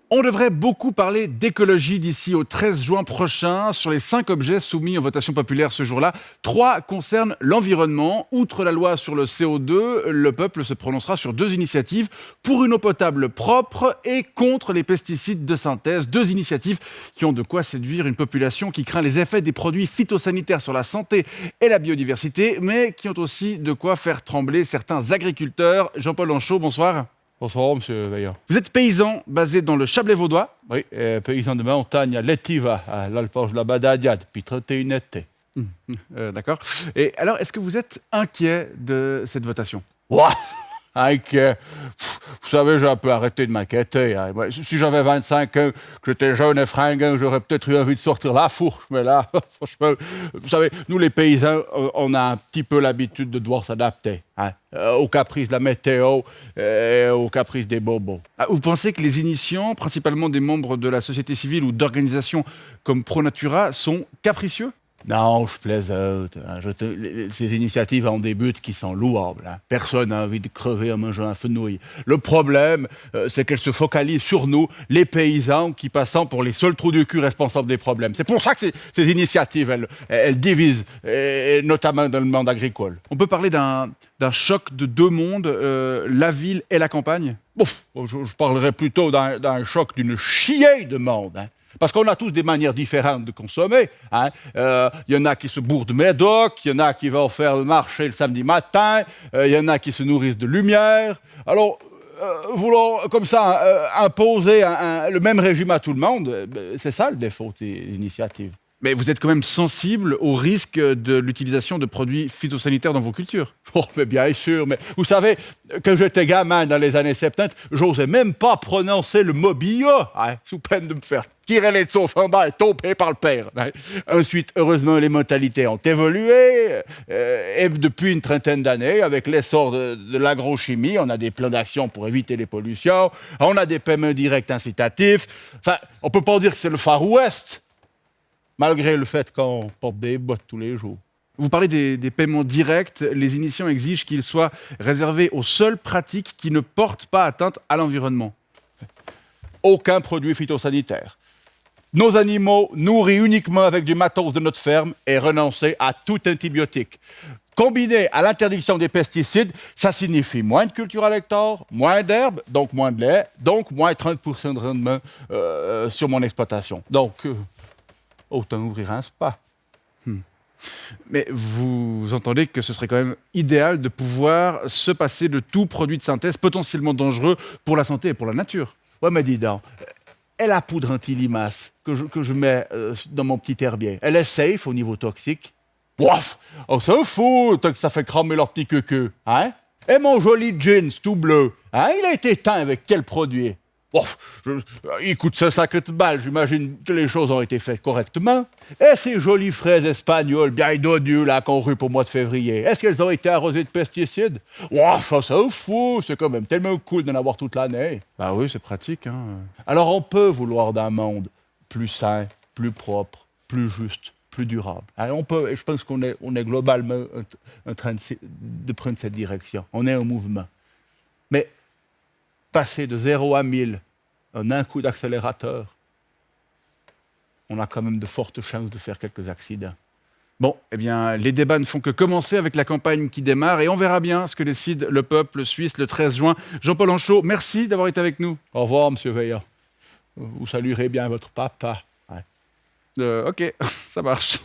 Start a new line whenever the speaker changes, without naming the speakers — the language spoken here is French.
On devrait beaucoup parler d'écologie d'ici au 13 juin prochain. Sur les 5 objets soumis en votation populaire ce jour-là, 3 concernent l'environnement. Outre la loi sur le CO2, le peuple se prononcera sur 2 initiatives pour une eau potable propre et contre les pesticides de synthèse. 2 initiatives qui ont de quoi séduire une population qui craint les effets des produits phytosanitaires sur la santé et la biodiversité, mais qui ont aussi de quoi faire trembler certains agriculteurs. Jean-Paul Anchaud, bonsoir.
Bonsoir, monsieur Veillant.
Vous êtes paysan basé dans le Chablais vaudois.
Oui, paysan de montagne à Lettiva, à l'Alpange de la Badadia, depuis 31 étés.
D'accord. Et alors, est-ce que vous êtes inquiet de cette votation?
Ouah, inquiet. Vous savez, j'ai un peu arrêté de m'inquiéter. Hein. Si j'avais 25 ans, que j'étais jeune et fringant, j'aurais peut-être eu envie de sortir la fourche. Mais là, franchement, vous savez, nous les paysans, on a un petit peu l'habitude de devoir s'adapter. Hein, aux caprices de la météo et aux caprices des bobos.
Ah, vous pensez que les initiants, principalement des membres de la société civile ou d'organisations comme ProNatura, sont capricieux?
Non, je plaisante. Hein. Ces initiatives ont des buts qui sont louables. Hein. Personne n'a envie de crever en mangeant un fenouil. Le problème, c'est qu'elles se focalisent sur nous, les paysans, qui passent pour les seuls trous du cul responsables des problèmes. C'est pour ça que ces initiatives, elles divisent, et notamment dans le monde agricole.
On peut parler d'un choc de 2 mondes, la ville et la campagne?
Je parlerais plutôt d'un choc d'une chier de monde. Hein. Parce qu'on a tous des manières différentes de consommer. Hein. Y en a qui se bourrent de médoc, il y en a qui vont faire le marché le samedi matin, il y en a qui se nourrissent de lumière. Alors, vouloir comme ça imposer le même régime à tout le monde, c'est ça le défaut de ces initiatives.
Mais vous êtes quand même sensible au risque de l'utilisation de produits phytosanitaires dans vos cultures?
Oh, mais bien sûr, mais vous savez, quand j'étais gamin dans les années 70, j'osais même pas prononcer le mot bio, hein, sous peine de me faire tirer les sauts fendants et tomber par le père. Hein. Ensuite, heureusement, les mentalités ont évolué, et depuis une trentaine d'années, avec l'essor de l'agrochimie, on a des plans d'action pour éviter les pollutions, on a des paiements directs incitatifs. Enfin, on peut pas dire que c'est le Far West, malgré le fait qu'on porte des bottes tous les jours.
Vous parlez des paiements directs. Les initiants exigent qu'ils soient réservés aux seules pratiques qui ne portent pas atteinte à l'environnement.
Aucun produit phytosanitaire. Nos animaux nourris uniquement avec du matos de notre ferme et renoncer à tout antibiotique. Combiné à l'interdiction des pesticides, ça signifie moins de culture à l'hectare, moins d'herbe, donc moins de lait, donc moins 30% de rendement sur mon exploitation. Donc, autant ouvrir un spa.
Mais vous entendez que ce serait quand même idéal de pouvoir se passer de tout produit de synthèse potentiellement dangereux pour la santé et pour la nature.
Ouais, mais dis donc, et la poudre anti-limaces que je mets dans mon petit herbier, elle est safe au niveau toxique? Ouaf, on s'en fout tant que ça fait cramer leur petit queue. Hein? Et mon joli jeans tout bleu, hein, il a été teint avec quel produit? Il coûte 150 balles, j'imagine que les choses ont été faites correctement. Et ces jolies fraises espagnoles, bien dodus, là, qu'on rue pour le mois de février, est-ce qu'elles ont été arrosées de pesticides? Ça s'en fout, c'est quand même tellement cool d'en avoir toute l'année.
Bah oui, c'est pratique. Hein.
Alors on peut vouloir d'un monde plus sain, plus propre, plus juste, plus durable. Alors on peut, et je pense qu'on est globalement en train de prendre cette direction. On est en mouvement. Mais passer de 0 à 1000 en un coup d'accélérateur, on a quand même de fortes chances de faire quelques accidents.
Bon, eh bien, les débats ne font que commencer avec la campagne qui démarre et on verra bien ce que décide le peuple suisse le 13 juin. Jean-Paul Anchaud, merci d'avoir été avec nous.
Au revoir, monsieur Veillant. Vous saluerez bien votre papa. Ouais.
Ok, ça marche.